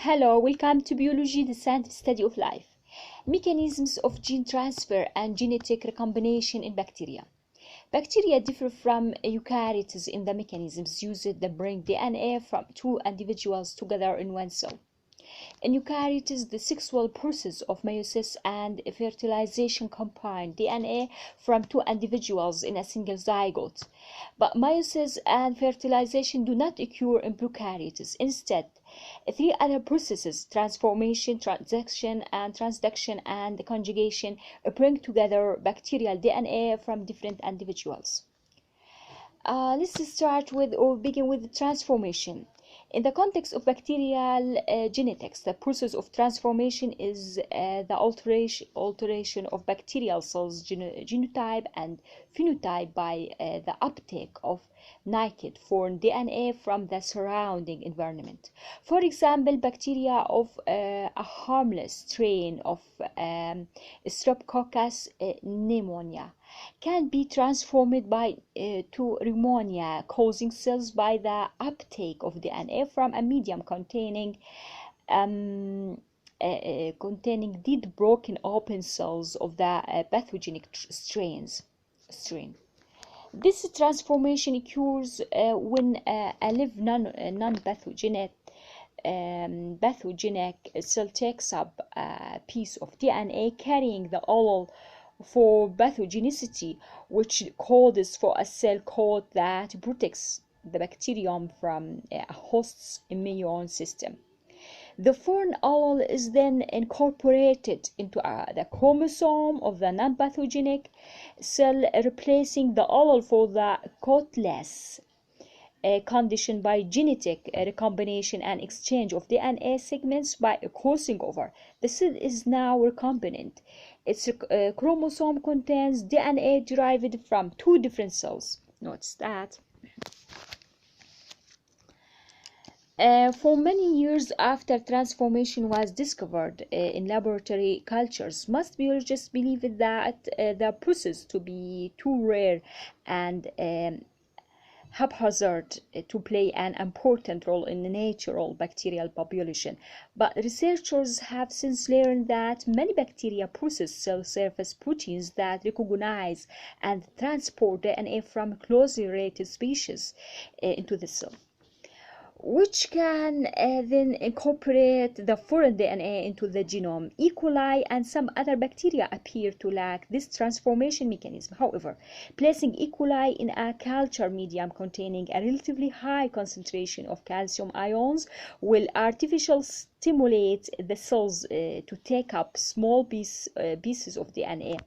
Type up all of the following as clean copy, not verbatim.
Hello, welcome to Biology, the scientific study of life. Mechanisms of gene transfer and genetic recombination in bacteria. Bacteria differ from eukaryotes in the mechanisms used that bring DNA from two individuals together in one cell. In eukaryotes, the sexual process of meiosis and fertilization combine DNA from two individuals in a single zygote. But meiosis and fertilization do not occur in prokaryotes. Instead, three other processes, transformation, transduction, and conjugation, bring together bacterial DNA from different individuals. Let's start with or begin with transformation. In the context of bacterial genetics, the process of transformation is the alteration of bacterial cells' genotype and phenotype by the uptake of naked foreign DNA from the surrounding environment. For example, bacteria of a harmless strain of Streptococcus pneumoniae can be transformed to pneumonia causing cells by the uptake of DNA from a medium containing dead broken open cells of the pathogenic strain. This transformation occurs when a live non-pathogenic pathogenic cell takes up a piece of DNA carrying the allele for pathogenicity, which codes for a cell code that protects the bacterium from a host's immune system. The foreign allele is then incorporated into the chromosome of the non-pathogenic cell, replacing the allele for the codeless condition by genetic recombination and exchange of DNA segments by crossing over. The cell is now recombinant. Its chromosome contains DNA derived from two different cells. Notice that. For many years after transformation was discovered in laboratory cultures, most biologists believed that the process to be too rare and haphazard to play an important role in the natural bacterial population. But researchers have since learned that many bacteria process cell surface proteins that recognize and transport DNA from closely related species into the cell, which can then incorporate the foreign DNA into the genome. E. coli and some other bacteria appear to lack this transformation mechanism. However, placing E. coli in a culture medium containing a relatively high concentration of calcium ions will artificially stimulate the cells to take up small pieces of DNA.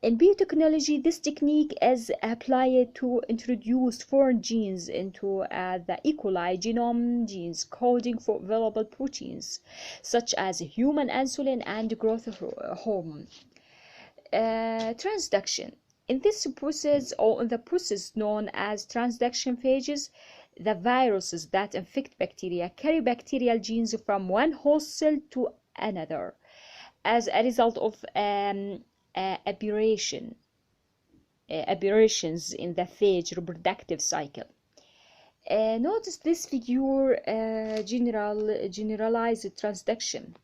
In biotechnology, this technique is applied to introduce foreign genes into the E. coli genome, genes coding for available proteins, such as human insulin and growth hormone. Transduction. In this process, or in the process known as transduction phages, the viruses that infect bacteria carry bacterial genes from one host cell to another. As a result of aberrations in the phage reproductive cycle. Notice this figure, generalized transduction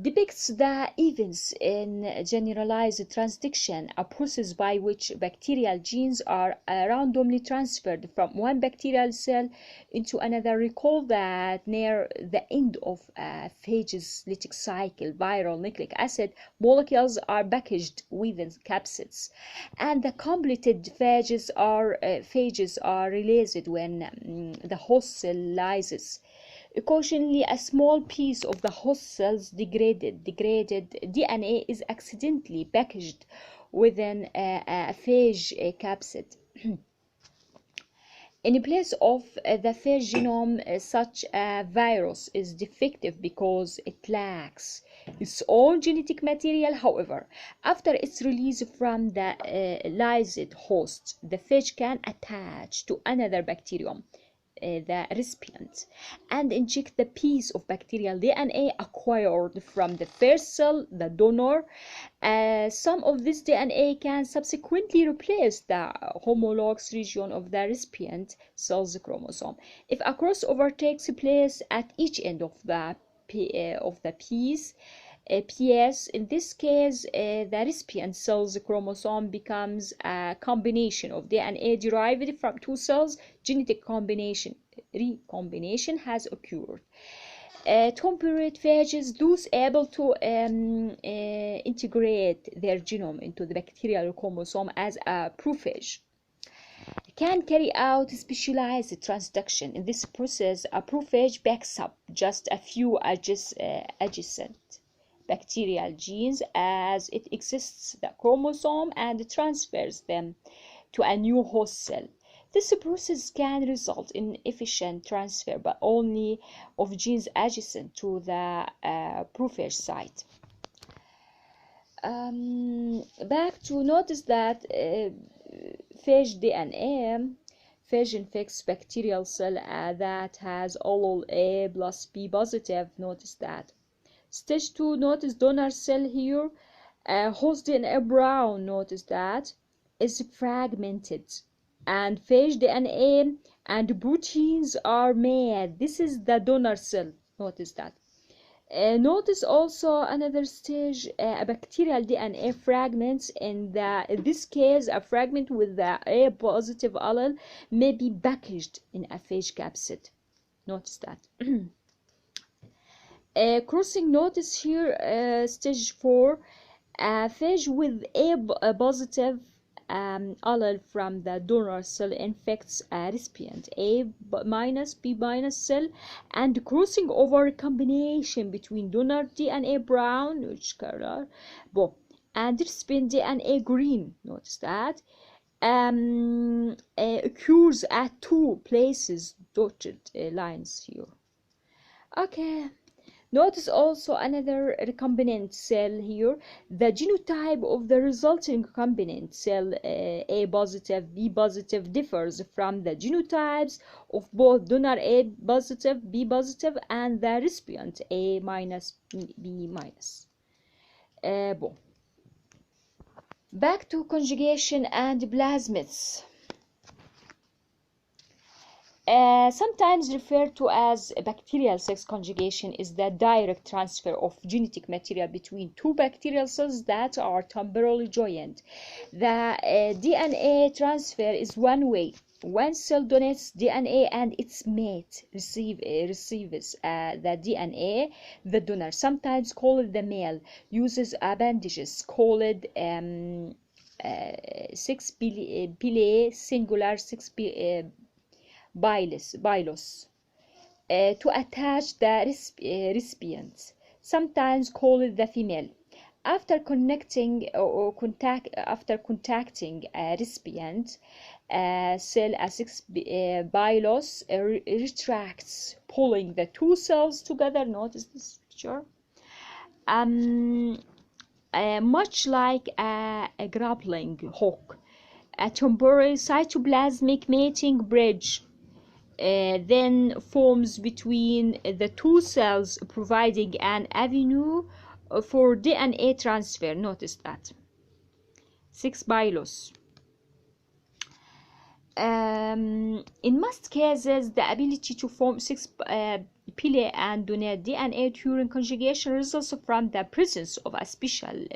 depicts the events in generalized transduction, a process by which bacterial genes are randomly transferred from one bacterial cell into another. Recall that near the end of a phage's lytic cycle, viral nucleic acid molecules are packaged within capsids, and the completed phages are released when the host cell lyses. Occasionally, a small piece of the host cell's degraded DNA is accidentally packaged within a phage capsid. In place of the phage genome, such a virus is defective because it lacks its own genetic material. However, after its release from the lysed host, the phage can attach to another bacterium the recipient and inject the piece of bacterial DNA acquired from the first cell, the donor. Some of this DNA can subsequently replace the homologous region of the recipient cell's chromosome. If a crossover takes place at each end of the piece, PS, in this case, the recipient cell's chromosome becomes a combination of DNA derived from two cells. Genetic recombination has occurred. Temperate phages, those able to integrate their genome into the bacterial chromosome as a prophage, can carry out specialized transduction. In this process, a prophage backs up just a few adjacent bacterial genes as it exists the chromosome and transfers them to a new host cell. This process can result in efficient transfer, but only of genes adjacent to the prophage site. Back to notice that phage DNA, phage infects bacterial cell that has allele A plus B positive. Notice that. Stage 2, notice donor cell here. Host DNA brown, notice that, is fragmented. And phage DNA and proteins are made. This is the donor cell. Notice that. Notice also another stage, bacterial DNA fragments. In this case, a fragment with the A positive allele may be packaged in a phage capsid. Notice that. Crossing, notice here, stage 4, phage with A positive allele from the donor cell infects a recipient A minus B minus cell, and crossing over recombination between donor DNA brown, which color, and recipient DNA green. Notice that occurs at two places, dotted lines here. Okay. Notice also another recombinant cell here. The genotype of the resulting recombinant cell A positive, B positive differs from the genotypes of both donor A positive, B positive and the recipient A minus, B minus. Back to conjugation and plasmids. Sometimes referred to as bacterial sex conjugation is the direct transfer of genetic material between two bacterial cells that are temporally joined. The DNA transfer is one way. One cell donates DNA and its mate receives the DNA. The donor, sometimes called the male, uses appendages called 6 pilae, singular 6 bilos, to attach the recipients, sometimes called the female. After contacting a recipient cell, a 6 bilos retracts, pulling the two cells together. Notice this picture. Much like a grappling hook. A temporary cytoplasmic mating bridge then forms between the two cells, providing an avenue for DNA transfer. Notice that. 6 bilos. In most cases, the ability to form 6 pilae and donate DNA during conjugation results from the presence of a special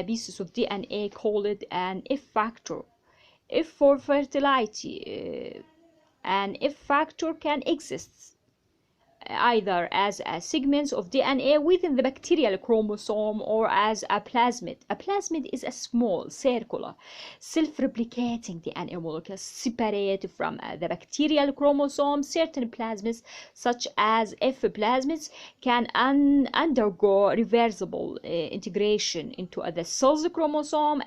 pieces of DNA called an F factor. F for fertility. An F factor can exist either as a segment of DNA within the bacterial chromosome or as a plasmid. A plasmid is a small, circular, self-replicating DNA molecule separate from the bacterial chromosome. Certain plasmids, such as F plasmids, can undergo reversible integration into the cell's chromosome.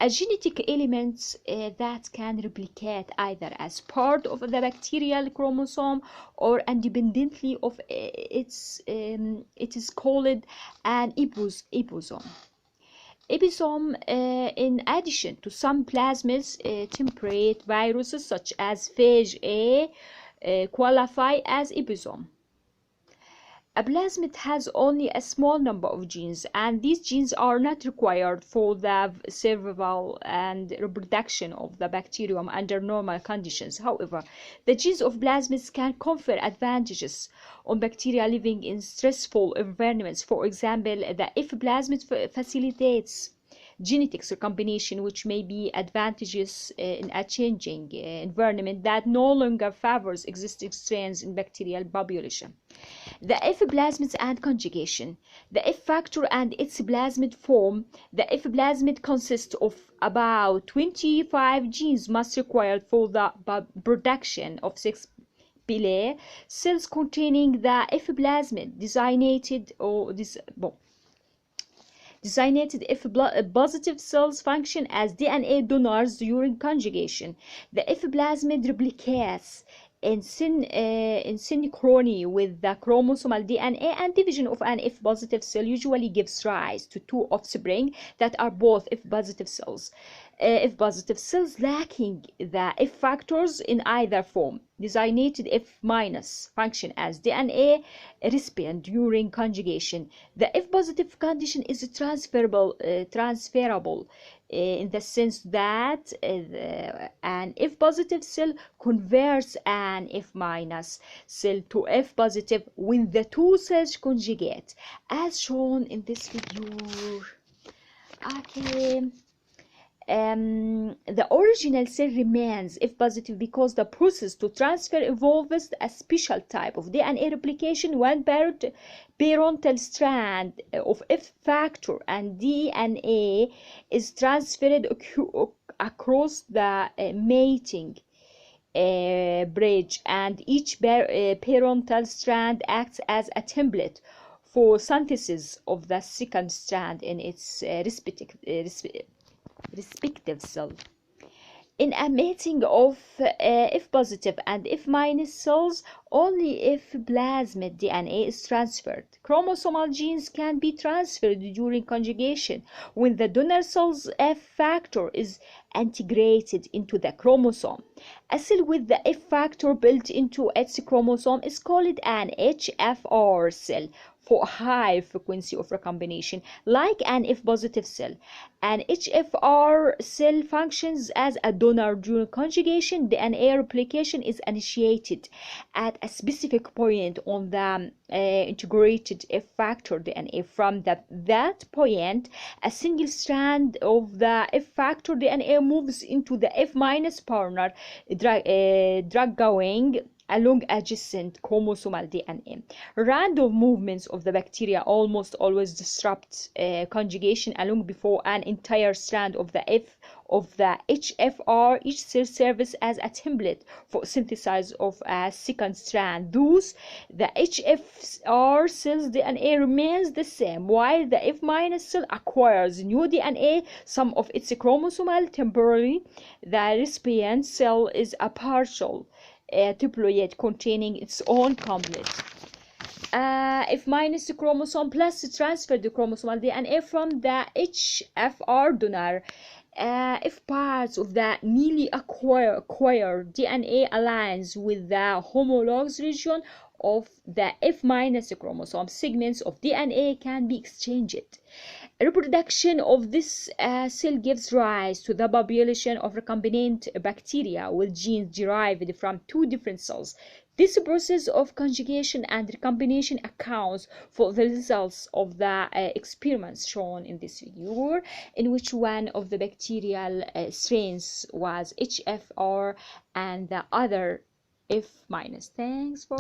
A genetic element that can replicate either as part of the bacterial chromosome or independently of it is called an episome. episome in addition to some plasmids, temperate viruses such as phage A qualify as episome. A plasmid has only a small number of genes, and these genes are not required for the survival and reproduction of the bacterium under normal conditions. However, the genes of plasmids can confer advantages on bacteria living in stressful environments. For example, the F plasmid facilitates genetics recombination, which may be advantageous in a changing environment that no longer favors existing strains in bacterial population. The F plasmids and conjugation. The F factor and its plasmid form. The F plasmid consists of about 25 genes most required for the production of 6 pili cells containing the F plasmid designated F positive cells function as DNA donors during conjugation. The F plasmid replicates in synchrony with the chromosomal DNA, and division of an F positive cell usually gives rise to two offspring that are both F positive cells. F positive cells lacking the F factors in either form, designated F minus, function as DNA recipient during conjugation. The F positive condition is transferable in the sense that an F positive cell converts an F minus cell to F positive when the two cells conjugate, as shown in this video. Okay. The original cell remains F positive because the process to transfer involves a special type of DNA replication. One parental strand of F factor and DNA is transferred across the mating bridge, and each parental strand acts as a template for synthesis of the second strand in its respective cell. In a mating of F positive and F minus cells, only F plasmid DNA is transferred. Chromosomal genes can be transferred during conjugation when the donor cell's F factor is integrated into the chromosome. A cell with the F factor built into its chromosome is called an HFR cell for high frequency of recombination, like an F positive cell. An HFR cell functions as a donor during conjugation. DNA replication is initiated at a specific point on the integrated F factor DNA. From that point, a single strand of the F factor DNA moves into the F minus partner, drag going along adjacent chromosomal DNA. Random movements of the bacteria almost always disrupt conjugation along before an entire strand of the HFR. Each cell serves as a template for synthesis of a second strand. Thus, the HFR cell's DNA remains the same, while the F minus cell acquires new DNA, some of its chromosomal temporarily. The recipient cell is a partial diploid containing its own complex. F minus chromosome plus transferred chromosomal DNA from the HFR donor. If parts of the newly acquired DNA aligns with the homologous region of the F minus chromosome, segments of DNA can be exchanged. Reproduction of this cell gives rise to the population of recombinant bacteria with genes derived from two different cells. This process of conjugation and recombination accounts for the results of the experiments shown in this video, in which one of the bacterial strains was HFR and the other F minus. Thanks for